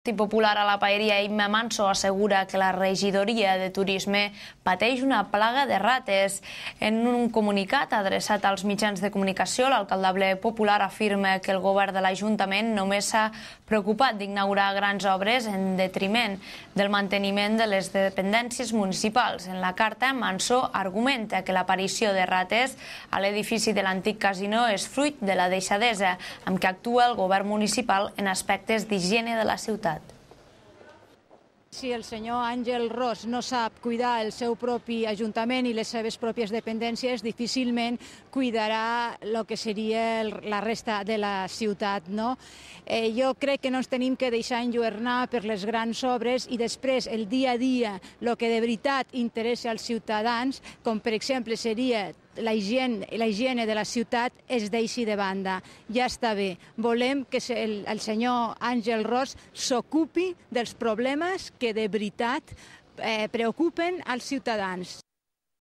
Partit Popular a la Paeria Imma Manso assegura que la regidoria de turisme pateix una plaga de rates. En un comunicat adreçat als mitjans de comunicació, l'alcaldable popular afirma que el govern de l'Ajuntament només s'ha preocupat d'inaugurar grans obres en detriment del manteniment de les dependències municipals. En la carta, Manso argumenta que l'aparició de rates a l'edifici de l'antic casino és fruit de la deixadesa amb què actua el govern municipal en aspectes d'higiene de la ciutat. Si el senyor Àngel Ros no sap cuidar el seu propi ajuntament i les seves pròpies dependències, difícilment cuidarà el que seria la resta de la ciutat. Jo crec que no ens tenim que deixar enlluernar per les grans obres i després el dia a dia, el que de veritat interessa als ciutadans, com per exemple seria la higiene de la ciutat, es deixi de banda. Ja està bé. Volem que el senyor Àngel Ros s'ocupi dels problemes que de veritat preocupen als ciutadans.